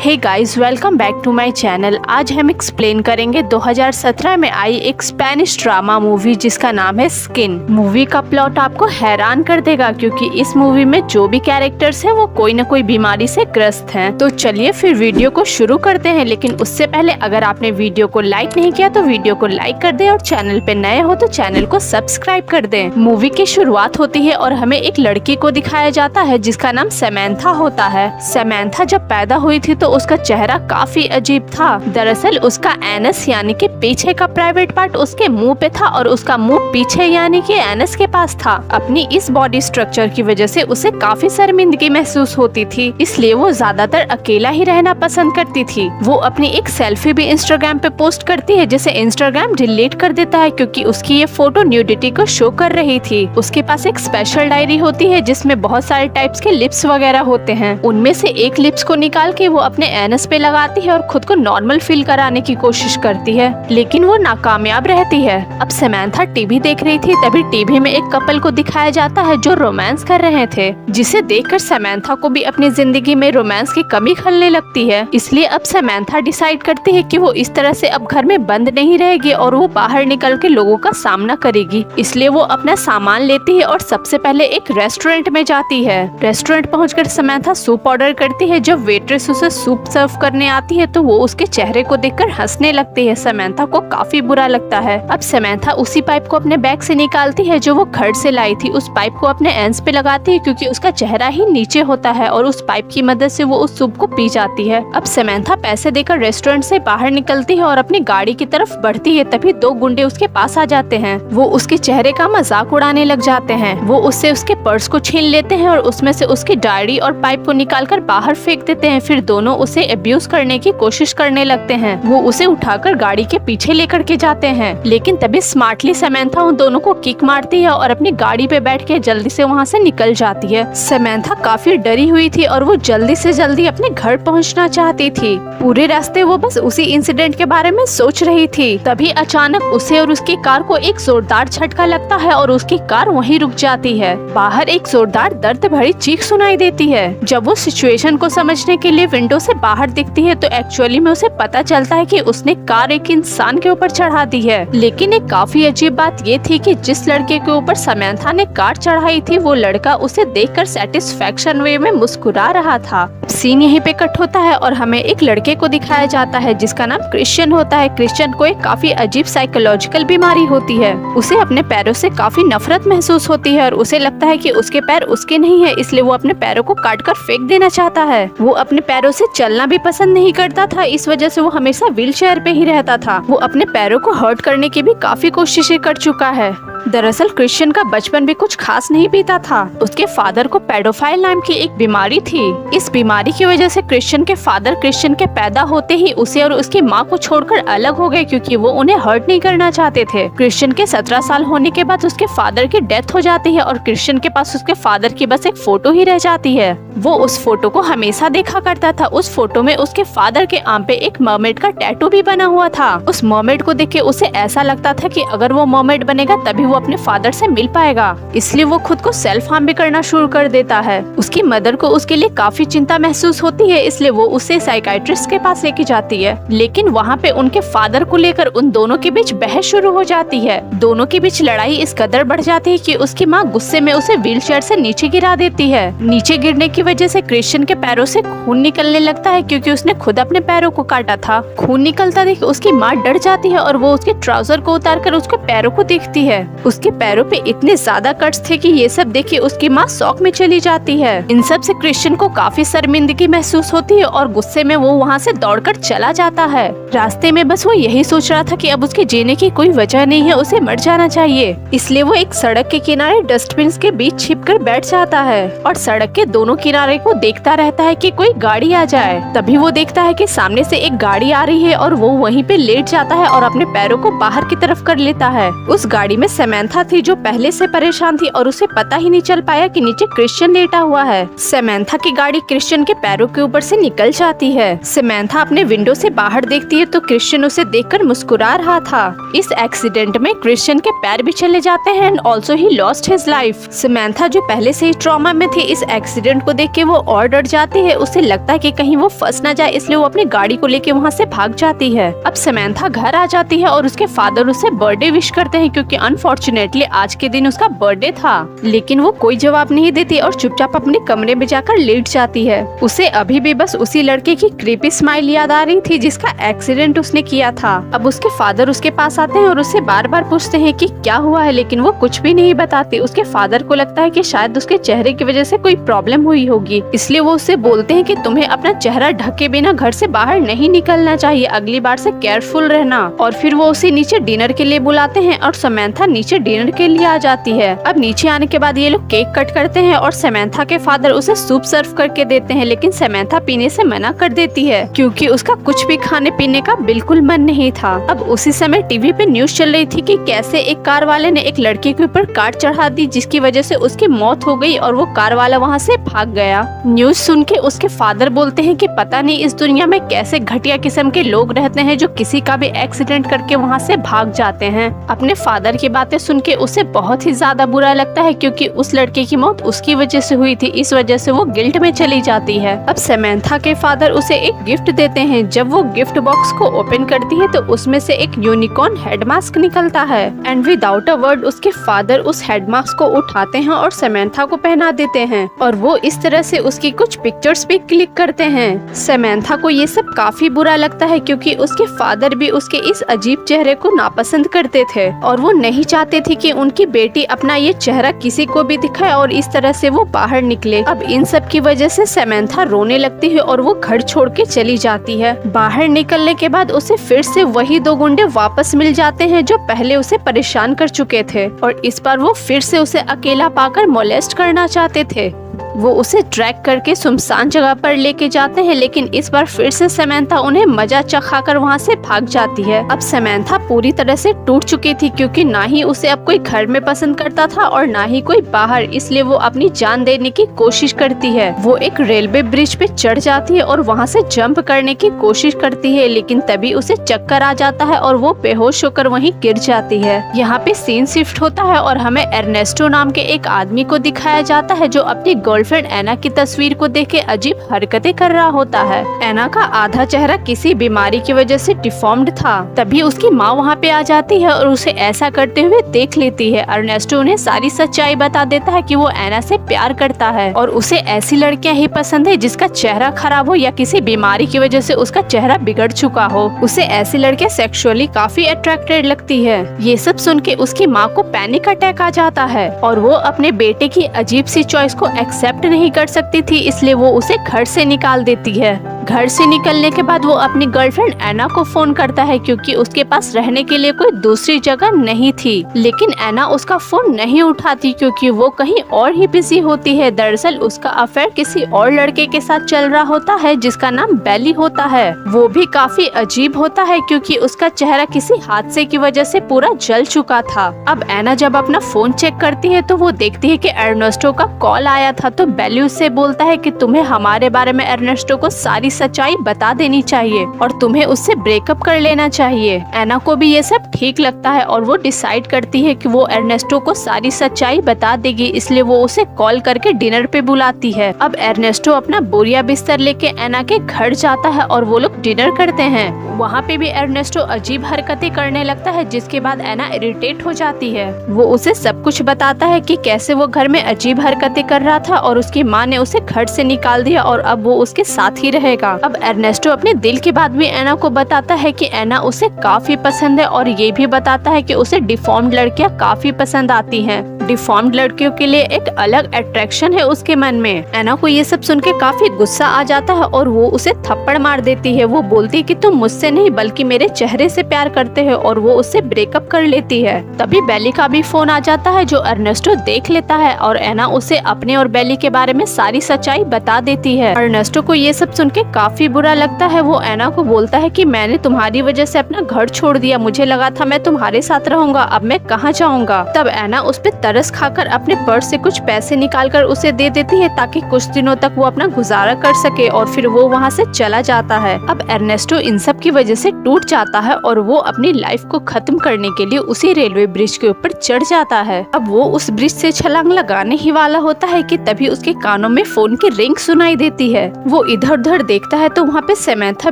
Hey guys, welcome back to my channel. आज हम explain करेंगे 2017 में आई एक स्पेनिश ड्रामा मूवी जिसका नाम है स्किन। मूवी का प्लॉट आपको हैरान कर देगा क्योंकि इस मूवी में जो भी कैरेक्टर्स हैं वो कोई न कोई बीमारी से ग्रस्त हैं। तो चलिए फिर वीडियो को शुरू करते हैं, लेकिन उससे पहले अगर आपने वीडियो को लाइक नहीं किया तो वीडियो को लाइक कर दें और चैनल पे नए हो तो चैनल को सब्सक्राइब कर दें। मूवी की शुरुआत होती है और हमें एक लड़की को दिखाया जाता है जिसका नाम समैंथा होता है। समैंथा जब पैदा हुई थी तो उसका चेहरा काफी अजीब था। दरअसल उसका एनस यानी कि पीछे का प्राइवेट पार्ट उसके मुंह पे था और उसका मुंह पीछे यानी कि एनस के पास था। अपनी इस बॉडी स्ट्रक्चर की वजह से उसे काफी शर्मिंदगी महसूस होती थी, इसलिए वो ज्यादातर अकेला ही रहना पसंद करती थी। वो अपनी एक सेल्फी भी इंस्टाग्राम पे पोस्ट करती है जिसे इंस्टाग्राम डिलीट कर देता है क्योंकि उसकी ये फोटो न्यूडिटी को शो कर रही थी। उसके पास एक स्पेशल डायरी होती है जिसमें बहुत सारे टाइप्स के लिप्स वगैरह होते हैं। उनमें से एक लिप्स को निकाल के वो अपने एनस पे लगाती है और खुद को नॉर्मल फील कराने की कोशिश करती है, लेकिन वो नाकामयाब रहती है। अब समैंथा टीवी देख रही थी, तभी टीवी में एक कपल को दिखाया जाता है जो रोमांस कर रहे थे, जिसे देखकर समैंथा को भी अपनी जिंदगी में रोमांस की कमी खलने लगती है। इसलिए अब समैंथा डिसाइड करती है कि वो इस तरह से अब घर में बंद नहीं रहेगी और वो बाहर निकल के लोगों का सामना करेगी। इसलिए वो अपना सामान लेती है और सबसे पहले एक रेस्टोरेंट में जाती है। रेस्टोरेंट पहुंचकर समैंथा सूप ऑर्डर करती है। जब वेट्रेस उसे सूप सर्व करने आती है तो वो उसके चेहरे को देखकर हंसने लगती है। समैंथा को काफी बुरा लगता है। अब समैंथा उसी पाइप को अपने बैग से निकालती है जो वो घर से लाई थी। उस पाइप को अपने एंस पे लगाती है क्योंकि उसका चेहरा ही नीचे होता है और उस पाइप की मदद से वो उस सूप को पी जाती है। अब समैंथा पैसे देकर रेस्टोरेंट से बाहर निकलती है और अपनी गाड़ी की तरफ बढ़ती है, तभी दो गुंडे उसके पास आ जाते हैं। वो उसके चेहरे का मजाक उड़ाने लग जाते हैं। वो उससे उसके पर्स को छीन लेते हैं और उसमें से उसकी डायरी और पाइप को निकालकर बाहर फेंक देते हैं। फिर दोनों उसे अब्यूज करने की कोशिश करने लगते हैं। वो उसे उठाकर गाड़ी के पीछे लेकर के जाते हैं, लेकिन तभी स्मार्टली समैंथा उन दोनों को किक मारती है और अपनी गाड़ी पे बैठ के जल्दी से वहाँ से निकल जाती है। समैंथा काफी डरी हुई थी और वो जल्दी से जल्दी अपने घर पहुँचना चाहती थी। पूरे रास्ते वो बस उसी इंसिडेंट के बारे में सोच रही थी। तभी अचानक उसे और उसकी कार को एक जोरदार झटका लगता है और उसकी कार वहीं रुक जाती है। बाहर एक जोरदार दर्द भरी चीख सुनाई देती है। जब वो सिचुएशन को समझने के लिए विंडो से बाहर दिखती है तो एक्चुअली में उसे पता चलता है कि उसने कार एक इंसान के ऊपर चढ़ा दी है। लेकिन एक काफी अजीब बात ये थी कि जिस लड़के के ऊपर समैंथा ने कार चढ़ाई थी वो लड़का उसे देखकर सेटिस्फेक्शन वे में मुस्कुरा रहा था। सीन यहीं पे कट होता है और हमें एक लड़के को दिखाया जाता है जिसका नाम क्रिश्चियन होता है। क्रिश्चियन को एक काफी अजीब साइकोलॉजिकल बीमारी होती है। उसे अपने पैरों से काफी नफरत महसूस होती है और उसे लगता है कि उसके पैर उसके नहीं है, इसलिए वो अपने पैरों को काटकर फेंक देना चाहता है। वो अपने पैरों से चलना भी पसंद नहीं करता था, इस वजह से वो हमेशा व्हील चेयर पे ही रहता था। वो अपने पैरों को हर्ट करने की भी काफी कोशिशें कर चुका है। दरअसल क्रिश्चियन का बचपन भी कुछ खास नहीं बीता था। उसके फादर को पेडोफाइल नाम की एक बीमारी थी। इस बीमारी की वजह से क्रिश्चियन के फादर क्रिश्चियन के पैदा होते ही उसे और उसकी माँ को छोड़कर अलग हो गए क्योंकि वो उन्हें हर्ट नहीं करना चाहते थे। क्रिश्चियन के 17 साल होने के बाद उसके फादर की डेथ हो जाती है और क्रिश्चियन के पास उसके फादर की बस एक फोटो ही रह जाती है। वो उस फोटो को हमेशा देखा करता था। उस फोटो में उसके फादर के आर्म पे एक मर्मेड का टैटू भी बना हुआ था। उस मर्मेड को देख के उसे ऐसा लगता था कि अगर वो मर्मेड बनेगा तभी वो अपने फादर से मिल पाएगा, इसलिए वो खुद को सेल्फ हार्म भी करना शुरू कर देता है। उसकी मदर को उसके लिए काफी चिंता महसूस होती है, इसलिए वो उसे साइकाइट्रिस्ट के पास लेके जाती है। लेकिन वहाँ पे उनके फादर को लेकर उन दोनों के बीच बहस शुरू हो जाती है। दोनों के बीच लड़ाई इस कदर बढ़ जाती है कि उसकी माँ गुस्से में उसे व्हील चेयर से नीचे गिरा देती है। नीचे गिरने की वजह से क्रिश्चियन के पैरों से खून निकलने लगता है क्योंकि उसने खुद अपने पैरों को काटा था। खून निकलता देख उसकी माँ डर जाती है और वो उसके ट्राउजर को उतार कर उसके पैरों को देखती है। उसके पैरों पे इतने ज्यादा कट्स थे कि ये सब देख के उसकी माँ शॉक में चली जाती है। इन सब से क्रिश्चियन को काफी शर्मिंदगी महसूस होती है और गुस्से में वो वहाँ से दौड़कर चला जाता है। रास्ते में बस वो यही सोच रहा था कि अब उसके जीने की कोई वजह नहीं है, उसे मर जाना चाहिए। इसलिए वो एक सड़क के किनारे डस्टबिन के बीच छिपकर बैठ जाता है और सड़क के दोनों किनारे को देखता रहता है कि कोई गाड़ी आ जाए। तभी वो देखता है कि सामने से एक गाड़ी आ रही है और वो वहीं पे लेट जाता है और अपने पैरों को बाहर की तरफ कर लेता है। उस गाड़ी में सैमंथा थी जो पहले से परेशान थी और उसे पता ही नहीं चल पाया कि नीचे क्रिश्चियन लेटा हुआ है। सैमंथा की गाड़ी क्रिश्चियन के पैरों के ऊपर से निकल जाती है। सैमंथा अपने विंडो से बाहर देखती है तो क्रिश्चियन उसे देखकर मुस्कुरा रहा था। इस एक्सीडेंट में क्रिश्चियन के पैर भी चले जाते हैं and also he lost his life. Samantha जो पहले से ही ट्रॉमा में थी, इस एक्सीडेंट को देख के वो और डर जाती है। उसे लगता है कि कहीं वो फंस न जाए, इसलिए वो अपनी गाड़ी को लेके वहाँ से भाग जाती है। अब सैमंथा घर आ जाती है और उसके फादर उसे बर्थडे विश करते हैं क्योंकि अनफॉर्चुनेटली आज के दिन उसका बर्थडे था। लेकिन वो कोई जवाब नहीं देती और चुपचाप अपने कमरे में जाकर लेट जाती है। उसे अभी भी बस उसी लड़के की क्रीपी स्माइल याद आ रही थी जिसका एक्सीडेंट उसने किया था। अब उसके फादर उसके पास आते हैं और उससे बार बार पूछते हैं कि क्या हुआ है, लेकिन वो कुछ भी नहीं बताती। उसके फादर को लगता है कि शायद उसके चेहरे की वजह से कोई प्रॉब्लम हुई होगी, इसलिए वो उससे बोलते हैं कि तुम्हें अपना चेहरा ढके बिना घर से बाहर नहीं निकलना चाहिए, अगली बार से केयरफुल रहना। और फिर वो उसे नीचे डिनर के लिए बुलाते हैं और सैमंथा नीचे डिनर के लिए आ जाती है। अब नीचे आने के बाद ये लोग केक कट करते हैं और सैमंथा के फादर उसे सूप सर्व करके देते हैं, लेकिन सैमंथा पीने से मना कर देती है क्योंकि उसका कुछ भी खाने पीने का बिल्कुल मन नहीं था। अब उसी समय टीवी पे न्यूज चल रही थी कि कैसे एक कार वाले ने एक लड़के के ऊपर कार चढ़ा दी जिसकी वजह से उसकी मौत हो गई और वो कार वाला वहाँ से भाग गया। न्यूज सुन के उसके फादर बोलते हैं कि पता नहीं इस दुनिया में कैसे घटिया किस्म के लोग रहते हैं जो किसी का भी एक्सीडेंट करके वहाँ से भाग जाते हैं। अपने फादर की बातें सुन के उसे बहुत ही ज्यादा बुरा लगता है क्योंकि उस लड़के की मौत उसकी वजह से हुई थी, इस वजह से वो गिल्ट में चली जाती है। अब सैमंथा के फादर उसे एक गिफ्ट देते हैं। जब वो गिफ्ट बॉक्स को ओपन करती है तो उसमें से एक यूनिकॉर्न हेड मास्क निकलता है एंड विदाउट अ वर्ड उसके फादर उस हेड मास्क को उठाते हैं और सैमंथा को पहना देते हैं और वो इस तरह से उसकी कुछ पिक्चर्स भी क्लिक करते हैं। सैमंथा को ये सब काफी बुरा लगता है क्योंकि उसके फादर भी उसके इस अजीब चेहरे को नापसंद करते थे और वो नहीं चाहते थे कि उनकी बेटी अपना ये चेहरा किसी को भी दिखाए और इस तरह से वो बाहर निकले। अब इन सब की वजह से सैमंथा रोने लगती है और वो घर छोड़ के चली जाती है। बाहर निकलने के बाद उसे फिर से वही दो गुंडे वापस मिल जाते हैं जो पहले उसे परेशान कर चुके थे और इस बार वो फिर से उसे अकेला पाकर मोलेस्ट करना चाहते थे। वो उसे ट्रैक करके सुनसान जगह पर लेके जाते हैं, लेकिन इस बार फिर से सैमंथा उन्हें मजा चखाकर वहाँ से भाग जाती है। अब सैमंथा पूरी तरह से टूट चुकी थी क्योंकि ना ही उसे अब कोई घर में पसंद करता था और ना ही कोई बाहर, इसलिए वो अपनी जान देने की कोशिश करती है। वो एक रेलवे ब्रिज पे चढ़ जाती है और वहाँ से जंप करने की कोशिश करती है, लेकिन तभी उसे चक्कर आ जाता है और वो बेहोश होकर वहीं गिर जाती है। यहाँ पे सीन शिफ्ट होता है और हमें एर्नेस्टो नाम के एक आदमी को दिखाया जाता है जो अपनी गर्लफ्रेंड एना की तस्वीर को देख के अजीब हरकतें कर रहा होता है। एना का आधा चेहरा किसी बीमारी की वजह से डिफॉर्म्ड था। तभी उसकी माँ वहाँ पे आ जाती है और उसे ऐसा करते हुए देख लेती है। अर्नेस्टो उन्हें सारी सच्चाई बता देता है कि वो एना से प्यार करता है और उसे ऐसी लड़कियाँ ही पसंद है जिसका चेहरा खराब हो या किसी बीमारी की वजह से उसका चेहरा बिगड़ चुका हो। उसे ऐसी लड़कियाँ सेक्सुअली काफी अट्रैक्टेड लगती है। ये सब सुन के उसकी माँ को पैनिक अटैक आ जाता है और वो अपने बेटे की अजीब सी चॉइस को एक्सेप्ट नहीं कर सकती थी, इसलिए वो उसे घर से निकाल देती है। घर से निकलने के बाद वो अपनी गर्लफ्रेंड एना को फोन करता है क्योंकि उसके पास रहने के लिए कोई दूसरी जगह नहीं थी, लेकिन एना उसका फोन नहीं उठाती क्योंकि वो कहीं और ही बिजी होती है। दरअसल उसका अफेयर किसी और लड़के के साथ चल रहा होता है जिसका नाम बेली होता है। वो भी काफी अजीब होता है क्योंकि उसका चेहरा किसी हादसे की वजह से पूरा जल चुका था। अब एना जब अपना फोन चेक करती है तो वो देखती है कि अर्नेस्टो का कॉल आया था, तो बेली उससे बोलता है कि तुम्हें हमारे बारे में अर्नेस्टो को सारी सच्चाई बता देनी चाहिए और तुम्हें उससे ब्रेकअप कर लेना चाहिए। एना को भी ये सब ठीक लगता है और वो डिसाइड करती है कि वो अर्नेस्टो को सारी सच्चाई बता देगी, इसलिए वो उसे कॉल करके डिनर पे बुलाती है। अब अर्नेस्टो अपना बोरिया बिस्तर लेके एना के घर जाता है और वो लोग डिनर करते हैं। वहाँ पे भी अर्नेस्टो अजीब हरकतें करने लगता है जिसके बाद एना इरिटेट हो जाती है। वो उसे सब कुछ बताता है कि कैसे वो घर में अजीब हरकतें कर रहा था और उसकी माँ ने उसे घर से निकाल दिया और अब वो उसके साथ ही रहेगा। अब अर्नेस्टो अपने दिल की बात भी एना को बताता है कि एना उसे काफी पसंद है और ये भी बताता है कि उसे डिफॉर्म्ड लड़कियां काफी पसंद आती हैं। डिफॉर्म्ड लड़कियों के लिए एक अलग अट्रैक्शन है उसके मन में। एना को ये सब सुन के काफी गुस्सा आ जाता है और वो उसे थप्पड़ मार देती है। वो बोलती है कि तुम मुझसे नहीं बल्कि मेरे चेहरे से प्यार करते हो और वो उससे ब्रेकअप कर लेती है। तभी बेली का भी फोन आ जाता है जो अर्नेस्टो देख लेता है और एना उसे अपने और बेली के बारे में सारी सच्चाई बता देती है। अर्नेस्टो को ये सब सुन के काफी बुरा लगता है। वो एना को बोलता है कि मैंने तुम्हारी वजह से अपना घर छोड़ दिया, मुझे लगा था मैं तुम्हारे साथ रहूंगा, अब मैं कहाँ जाऊंगा। तब एना उस पे तरस खाकर अपने पर्स से कुछ पैसे निकालकर उसे दे देती है ताकि कुछ दिनों तक वो अपना गुजारा कर सके और फिर वो वहाँ से चला जाता है। अब अर्नेस्टो इन सब की वजह से टूट जाता है और वो अपनी लाइफ को खत्म करने के लिए उसी रेलवे ब्रिज के ऊपर चढ़ जाता है। अब वो उस ब्रिज से छलांग लगाने ही वाला होता है कि तभी उसके कानों में फोन की रिंग सुनाई देती है। वो इधर उधर देखता है तो वहाँ पे सैमंथा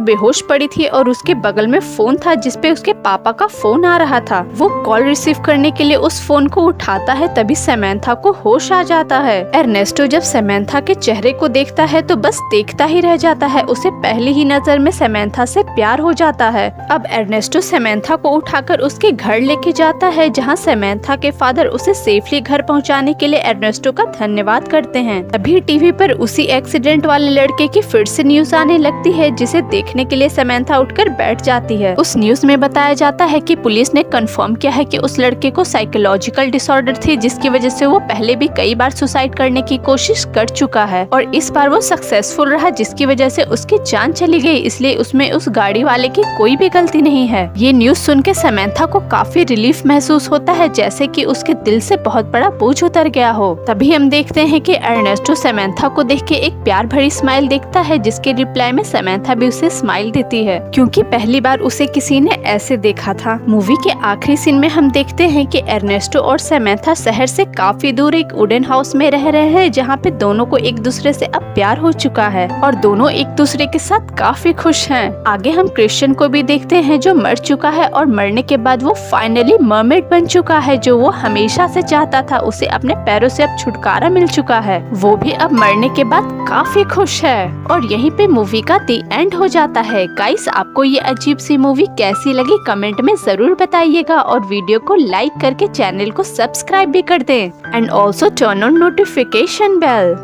बेहोश पड़ी थी और उसके बगल में फोन था जिसपे उसके पापा का फोन आ रहा था। वो कॉल रिसीव करने के लिए उस फोन को उठाता है, तभी सैमंथा को होश आ जाता है। अर्नेस्टो जब सैमंथा के चेहरे को देखता है तो बस देखता ही रह जाता है। उसे पहली ही नजर में सैमंथा से प्यार हो जाता है। अब अर्नेस्टो सैमंथा को उठाकर उसके घर लेके जाता है जहाँ सैमंथा के फादर उसे सेफली घर पहुँचाने के लिए अर्नेस्टो का धन्यवाद करते हैं। तभी टीवी पर उसी एक्सीडेंट वाले लड़के की फिर से न्यूज आने लगती है जिसे देखने के लिए सैमंथा उठकर बैठ जाती है। उस न्यूज में बताया जाता है कि पुलिस ने कंफर्म किया है कि उस लड़के को साइकोलॉजिकल डिसऑर्डर थी जिसकी वजह से वो पहले भी कई बार सुसाइड करने की कोशिश कर चुका है और इस बार वो सक्सेसफुल रहा जिसकी वजह से उसकी जान चली गई, इसलिए उसमें उस गाड़ी वाले की कोई भी गलती नहीं है। ये न्यूज सुन के सैमंथा को काफी रिलीफ महसूस होता है जैसे कि उसके दिल से बहुत बड़ा बोझ उतर गया हो। तभी हम देखते हैं कि अर्नेस्टो सैमंथा को देख के एक प्यार भरी स्माइल देखता है जिसके रिप्लाई में सैमंथा भी उसे स्माइल देती है क्योंकि पहली बार उसे किसी ने ऐसे देखा था। मूवी के आखिरी सीन में हम देखते हैं कि अर्नेस्टो और सैमंथा शहर से काफी दूर एक वुडन हाउस में रह रहे हैं जहाँ पे दोनों को एक दूसरे से अब प्यार हो चुका है और दोनों एक दूसरे के साथ काफी खुश हैं। आगे हम क्रिश्चियन को भी देखते हैं जो मर चुका है और मरने के बाद वो फाइनली मरमेड बन चुका है जो वो हमेशा से चाहता था। उसे अपने पैरों से अब छुटकारा मिल चुका है, वो भी अब मरने के बाद काफी खुश है। और यहीं पे मूवी का दी एंड हो जाता है। गाइस, आपको ये अजीब सी मूवी कैसी लगी कमेंट में जरूर बताइएगा और वीडियो को लाइक करके चैनल को सब्सक्राइब भी कर दें and also turn on notification bell.